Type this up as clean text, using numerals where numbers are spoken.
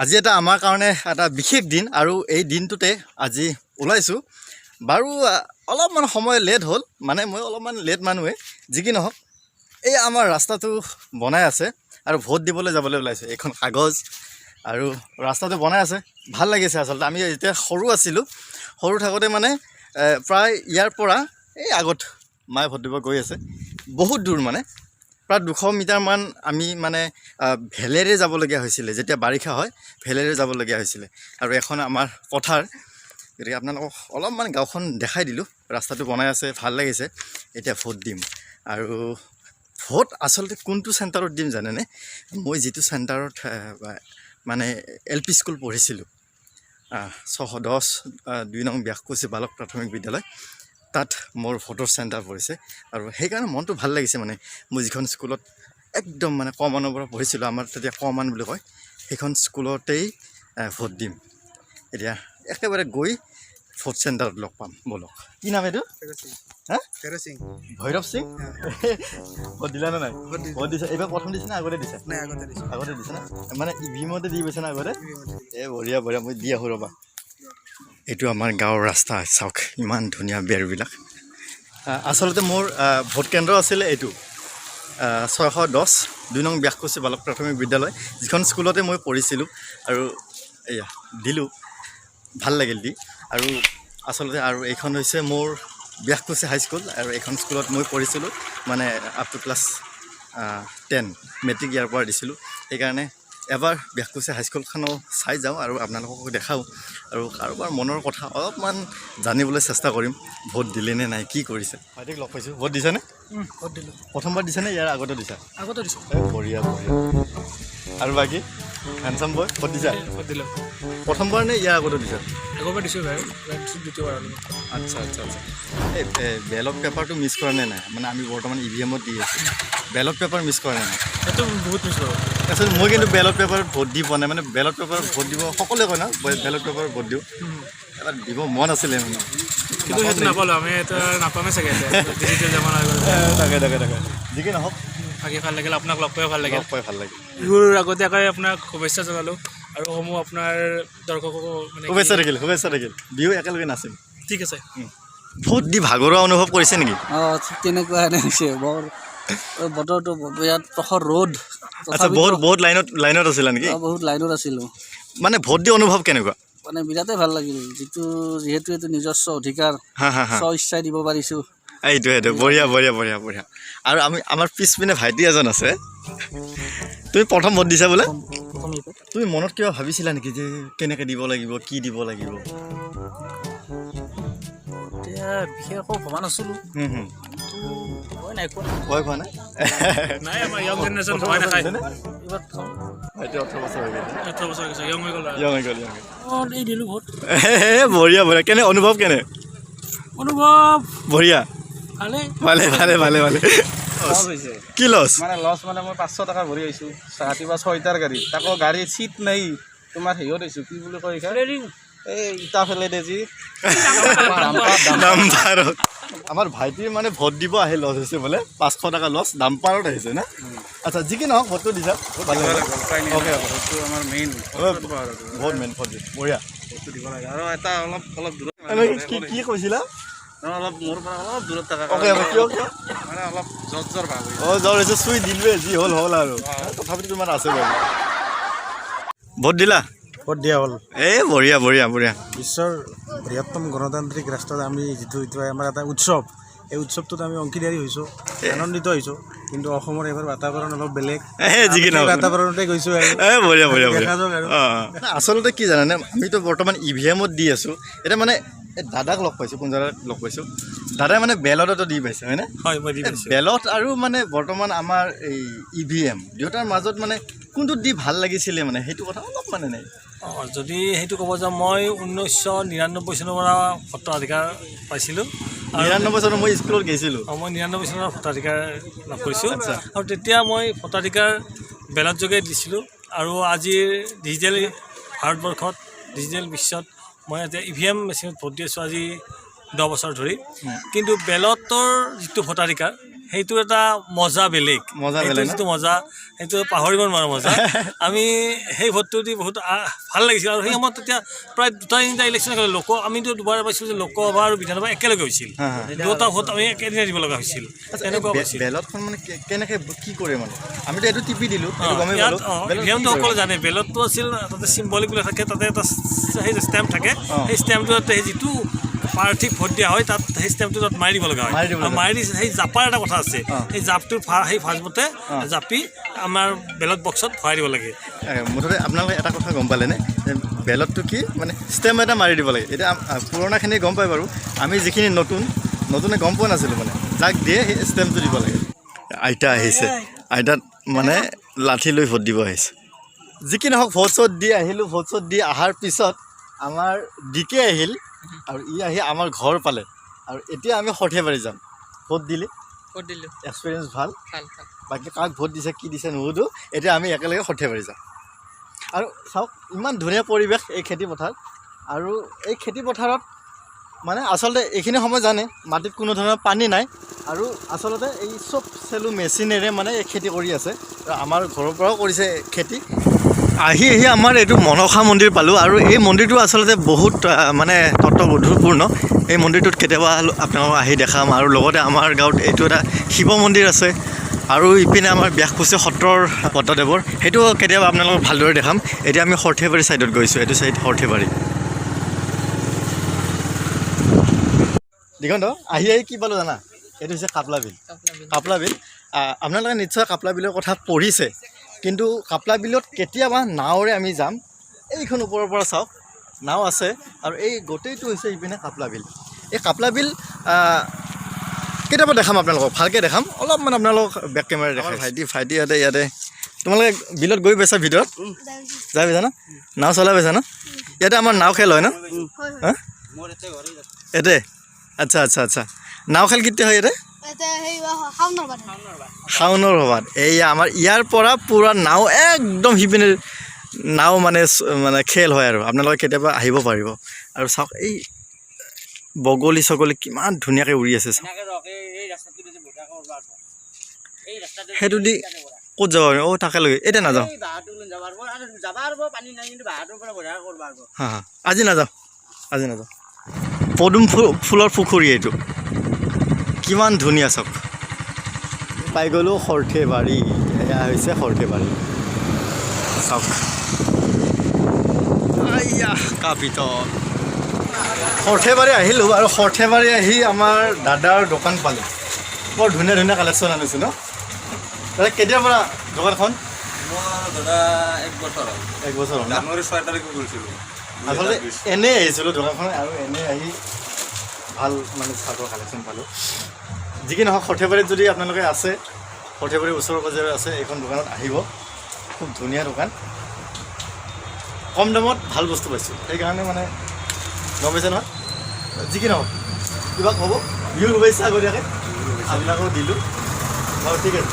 আজি এটা আমাৰ কাৰণে এটা বিশেষ দিন আৰু এই দিনটোতে আজি ওলাইছোঁ বাৰু অলপমান সময় লেট হ'ল মানে মই অলপমান লেট মানুহে যি কি নহওক এই আমাৰ ৰাস্তাটো বনাই আছে আৰু ভোট দিবলৈ যাবলৈ ওলাইছোঁ এইখন কাগজ আৰু ৰাস্তাটো বনাই আছে ভাল লাগিছে আচলতে আমি যেতিয়া সৰু আছিলোঁ সৰু থাকোঁতে মানে প্ৰায় ইয়াৰ পৰা এই আগত মায়ে ভোট দিব গৈ আছে বহুত দূৰ মানে প্ৰায় 200 মিটাৰমান আমি মানে ভেলেৰে যাবলগীয়া হৈছিলে যেতিয়া বাৰিষা হয় ভেলেৰে যাবলগীয়া হৈছিলে আৰু এখন আমাৰ পথাৰ গতিকে আপোনালোকক অলপমান গাঁওখন দেখাই দিলোঁ ৰাস্তাটো বনাই আছে ভাল লাগিছে এতিয়া ভোট দিম আৰু ভোট আচলতে কোনটো চেণ্টাৰত দিম জানেনে মই যিটো চেণ্টাৰত মানে LP স্কুল পঢ়িছিলোঁ 610 2 নং ব্যাকুচি বালক প্ৰাথমিক বিদ্যালয় তাত মোৰ ভোটৰ চেণ্টাৰ পৰিছে আৰু সেইকাৰণে মনটো ভাল লাগিছে মানে মই যিখন স্কুলত একদম মানে কমনৰ পৰা পঢ়িছিলোঁ আমাৰ তেতিয়া কমন বুলি কয় সেইখন স্কুলতেই ভোট দিম এতিয়া একেবাৰে গৈ ভোট চেণ্টাৰত লগ পাম বলক কি নাম এইটো হা ভৈৰৱ সিং ভোট দিলা নে নাই ভোট দিছে এইবাৰ প্ৰথম দিছে না আগতে দিছে আগতে দিছে না মানে ইভিএমতে দি গৈছে না আগতে বঢ়িয়া বঢ়িয়া মই দি আহোঁ ৰ'বা এইটো আমাৰ গাঁৱৰ ৰাস্তা চাওক ইমান ধুনীয়া বেৰবিলাক আচলতে মোৰ ভোট কেন্দ্ৰ আছিলে এইটো 610 2 নং ব্যাকুচি বালক প্ৰাথমিক বিদ্যালয় যিখন স্কুলতে মই পঢ়িছিলোঁ আৰু এয়া দিলোঁ ভাল লাগিল দি আৰু আচলতে আৰু এইখন হৈছে মোৰ ব্যাকুচি হাইস্কুল আৰু এইখন স্কুলত মই পঢ়িছিলোঁ মানে আপ টু ক্লাছ 10 মেট্ৰিক ইয়াৰ পৰা দিছিলোঁ সেইকাৰণে এবাৰ ব্যাকুচি হাইস্কুলখনো চাই যাওঁ আৰু আপোনালোকক দেখাওঁ আৰু কাৰোবাৰ মনৰ কথা অলপমান জানিবলৈ চেষ্টা কৰিম ভোট দিলে নে নাই কি কৰিছে ভাইটিক লগ পাইছোঁ ভোট দিছেনে ভোট দিলোঁ প্ৰথমবাৰ দিছেনে ইয়াৰ আগতে দিছা আগতে দিছোঁ বঢ়িয়া বঢ়িয়া আৰু বাকী হেণ্ডচাম বয় ভোট দিছা ভোট দিলোঁ প্ৰথমবাৰ নে ইয়াৰ আগতে দিছা আগৰবাৰ দিছোঁ বাৰু দ্বিতীয়বাৰ আচ্ছা আচ্ছা আচ্ছা এই বেলট পেপাৰটো মিছ কৰা নে নাই মানে আমি বৰ্তমান ইভিএমত দি আছোঁ বেলট পেপাৰ মিছ কৰা নে নাই সেইটো বহুত মিছ কৰোঁ আচলতে মই কিন্তু বেলট পেপাৰত ভোট দি পোৱা নাই মানে বেলট পেপাৰত ভোট দিব সকলোৱে কয় ন বেলট পেপাৰত ভোট দিওঁ এবাৰ দিব মন আছিলে মানে কিন্তু সেইটো নাপালোঁ আমি এটা নাপামেই চাগে ডিজিটেল জামানা হৈ গ'ল তাকে যি কি নহওক বাকী ভাল লাগিল আপোনাক লগ পাই ভাল লাগিল লগ পাই ভাল লাগিল বিহুৰ আগতীয়াকৈ আপোনাক শুভেচ্ছা জনালোঁ আৰু সমূহ আপোনাৰ দৰ্শককো মানে শুভেচ্ছা থাকিল বিহু একেলগে নাচিম ঠিক আছে ভোট দি ভাগৰুৱা অনুভৱ কৰিছে নেকি ঠিক তেনেকুৱা এনে হৈছে বৰ বতৰটো ইয়াত প্ৰখৰ ৰ'দ আচ্ছা বহুত লাইনত আছিলা নেকি বহুত লাইনত আছিলোঁ মানে ভোট দি অনুভৱ কেনেকুৱা মানে বিৰাটেই ভাল লাগিল যিহেতু এইটো নিজস্ব অধিকাৰ স্ব ইচ্ছাই দিব পাৰিছোঁ এইটো বঢ়িয়া আৰু আমাৰ পিছপিনে ভাইটি এজন আছে তুমি প্ৰথম ভোট দিছা বোলে তুমি মনত কিবা ভাবিছিলা নেকি যে কেনেকৈ দিব লাগিব কি দিব লাগিব এতিয়া বিশেষ একো ভবা নাছিলোঁ ভয় খোৱা নাই নাই আমাৰ য়ং জেনেৰেশ্যন ভয় নাখায় ভাইটি 18 বছৰ হৈ গ'ল 18 বছৰ হৈছে য়ং হৈ গ'ল য়ং হৈ গ'ল এই দিলোঁ ভোট বঢ়িয়া কেনে অনুভৱ কেনে অনুভৱ বঢ়িয়া ভালে কি লছ মানে লছ মানে মই 500 টকা ভৰি আহিছোঁ ৰাতিপুৱা 6টাৰ গাড়ী তাকো গাড়ী চিট নাই তোমাৰ হেৰিত আহিছোঁ কি বুলি কয় এই ইটা ফেলে দে যি ডাম্পাৰত আমাৰ ভাইটিৰ মানে ভোট দিব আহি লছ হৈছে বোলে 500 টকা লছ ডাম্পাৰত আহিছে না আচ্ছা যি কি নহওক ভোটটো দিছা অ'কে সেইটো আমাৰ মেইন ভোট বঢ়িয়া ভোটটো দিব লাগে আৰু এটা অলপ দূৰত কি কৈছিলা অলপ মোৰ পৰা অলপ দূৰত থকা কিয় মানে অলপ জ্বৰ ভাগ জ্বৰ হৈছে চুই দিলোৱে যি হ'ল আৰু তথাপিতো তোমাৰ আছে বাৰু ভোট দিলা ভোট দিয়া হ'ল এই বঢ়িয়া বিশ্বৰ বৃহত্তম গণতান্ত্ৰিক ৰাষ্ট্ৰত আমি যিটো এইটো আমাৰ এটা উৎসৱ এই উৎসৱটোত আমি অংশীদাৰী হৈছোঁ আনন্দিত হৈছোঁ কিন্তু অসমৰ এইবাৰ বাতাবৰণ অলপ বেলেগ বাতাবৰণতে গৈছোঁ আচলতে কি জানানে আমিতো বৰ্তমান ইভিএমত দি আছোঁ এতিয়া মানে দাদাক লগ পাইছোঁ কোন দাদাক লগ পাইছোঁ দাদাই মানে বেলটতো দি পাইছে হয়নে হয় মই দি পাইছোঁ বেলট আৰু মানে বৰ্তমান আমাৰ এই ইভিএম দুয়োটাৰ মাজত মানে কোনটোত দি ভাল লাগিছিলে মানে সেইটো কথা অলপ মানে নাই যদি সেইটো ক'ব যাওঁ মই 1999 চনৰ পৰা ভোটাধিকাৰ পাইছিলোঁ 99 চনত মই স্কুলত গৈছিলোঁ মই 99 চনৰ ভোটাধিকাৰ লাভ কৰিছোঁ আৰু তেতিয়া মই ভোটাধিকাৰ বেলট যোগে দিছিলোঁ আৰু আজিৰ ডিজিটেল ভাৰতবৰ্ষত ডিজিটেল বিশ্বত মই এতিয়া ইভিএম মেচিনত ভোট দি আছোঁ আজি 10 বছৰ ধৰি কিন্তু বেলটৰ যিটো ভোটাধিকাৰ সেইটো এটা মজা বেলেগ মজা সেইটো বেলেগ ন? যিটো মজা সেইটো পাহৰিব নোৱাৰা মজা আমি সেই ভোটটো দি বহুত ভাল লাগিছিল আৰু সেই সময়ত তেতিয়া প্ৰায় 2-3টা ইলেকশ্যন কৰিলে আমিতো দুবাৰ পাইছোঁ যে লোকসভা আৰু বিধানসভা একেলগে হৈছিল দুটা ভোট আমি একেদিনাই দিব লগা হৈছিল তেনেকুৱা হৈছিল বেলতখন মানে কেনেকৈ কি কৰে মানে আমিতো এইটো টিপি দিলোঁ এইটো গমেই ইয়াত পালোঁ ইভিএমটো সকলো জানে বেলতটো আছিল তাতে চিম্বলিক বুলি থাকে তাতে এটা সেই ষ্টেম্প থাকে সেই ষ্টেম্পটো তাতে সেই যিটো প্ৰাৰ্থীক ভোট দিয়া হয় তাত সেই ষ্টেম্পটো তাত মাৰি দিব লগা হয় আৰু মাৰি দি সেই জাপাৰ এটা কথা আছে সেই জাপটোৰ সেই ফাৰ্ষ্টমতে জাপি আমাৰ বেলট বক্সত ভৰাই দিব লাগে মুঠতে আপোনালোকে এটা কথা গম পালেনে বেলতটো কি মানে ষ্টেম্প এটা মাৰি দিব লাগে এতিয়া পুৰণাখিনি গম পায় বাৰু আমি যিখিনি নতুনে গম পোৱা নাছিলোঁ মানে যাক দিয়ে সেই ষ্টেম্পটো দিব লাগে আইতা আহিছে আইতাত মানে লাঠি লৈ ভোট দিব আহিছে যি কি নহওক ভোট চোট দি আহিলোঁ ভোট চোট দি অহাৰ পিছত আমাৰ ডিকে আহিল আৰু ই আহি আমাৰ ঘৰ পালে আৰু এতিয়া আমি সৰ্থেবাৰী যাম ভোট দিলে এক্সপিৰিয়েঞ্চ ভাল বাকী কাক ভোট দিছে কি দিছে নুসুধো এতিয়া আমি একেলগে সৰ্থেবাৰী যাম আৰু চাওক ইমান ধুনীয়া পৰিৱেশ এই খেতিপথাৰ আৰু এই খেতিপথাৰত মানে আচলতে এইখিনি সময় জানে মাটিত কোনো ধৰণৰ পানী নাই আৰু আচলতে এই চব চেলু মেচিনেৰে মানে এই খেতি কৰি আছে আমাৰ ঘৰৰ পৰাও কৰিছে খেতি আহি আমাৰ এইটো মনসা মন্দিৰ পালোঁ আৰু এই মন্দিৰটো আচলতে বহুত মানে তত্ত্বগধুৰপূৰ্ণ এই মন্দিৰটোত কেতিয়াবা আপোনালোকক আহি দেখাম আৰু লগতে আমাৰ গাঁৱত এইটো এটা শিৱ মন্দিৰ আছে আৰু ইপিনে আমাৰ ব্যাসপুচি সত্ৰৰ পদ্মদেৱৰ সেইটো কেতিয়াবা আপোনালোকক ভালদৰে দেখাম এতিয়া আমি সৰ্থেবাৰী ছাইডত গৈছোঁ এইটো ছাইড সৰ্থেবাৰী দিগন্ত আহি কি পালোঁ জানা এইটো হৈছে কাপলা বিল আপোনালোকে নিশ্চয় কাপলা বিলৰ কথা পঢ়িছে কিন্তু কাপলা বিলত কেতিয়াবা নাৱেৰে আমি যাম এইখন ওপৰৰ পৰা চাওক নাও আছে আৰু এই গোটেইটো হৈছে ইপিনে কাপলা বিল এই কাপলা বিল কেতিয়াবা দেখাম আপোনালোকক ভালকৈ দেখাম অলপমান আপোনালোকক বেক কেমেৰা দেখাম ভাইটি ইয়াতে তোমালোকে বিলত গৈ পাইছা ভিতৰত যাই পাইছা ন নাও চলাই পাইছা ন ইয়াতে আমাৰ নাও খেল হয় ন হা ইয়াতে আচ্ছা নাও খেল কেতিয়া হয় ইয়াতে শাওনৰ সভাত এইয়া আমাৰ ইয়াৰ পৰা পূৰা নাও একদম সিপিনে নাও মানে খেল হয় আৰু আপোনালোকে কেতিয়াবা আহিব পাৰিব আৰু চাওক এই বগলী ছগলী কিমান ধুনীয়াকৈ উৰি আছে চাওক সেইটো দি ক'ত যাব পাৰিম তাকেলৈকে এতিয়া নাযাওঁ আজি নাযাওঁ পদুম ফুলৰ পুখুৰী এইটো কিমান ধুনীয়া চাওক পাই গ'লোঁ সৰ্থেবাৰী এয়া হৈছে সৰ্থেবাৰী চাওক আইয়া কাপিতল সৰ্থেবাৰী আহিলোঁ আৰু সৰ্থেবাৰী আহি আমাৰ দাদাৰ দোকান পালোঁ বৰ ধুনীয়া কালেকশ্যন আনিছোঁ ন দাদা কেতিয়াৰ পৰা দোকানখন এক বছৰ হ'ল জানুৱাৰী 6 তাৰিখে কৰিছিলোঁ আচলতে এনেই আহিছিলোঁ দোকানখন আৰু এনেই আহি ভাল মানে চাৰ্টৰ কালেকশ্যন পালোঁ যি কি নহওক সৰ্থেবাৰীত যদি আপোনালোকে আছে সৰ্থেবাৰীৰ ওচৰে পাজৰে আছে এইখন দোকানত আহিব খুব ধুনীয়া দোকান কম দামত ভাল বস্তু পাইছোঁ সেইকাৰণে মানে গম পাইছে নহয় যি কি নহওক কিবা ক'ব বিহুৰ শুভেচ্ছা আগতীয়াকৈ আপোনালোকক দিলোঁ বাৰু ঠিক আছে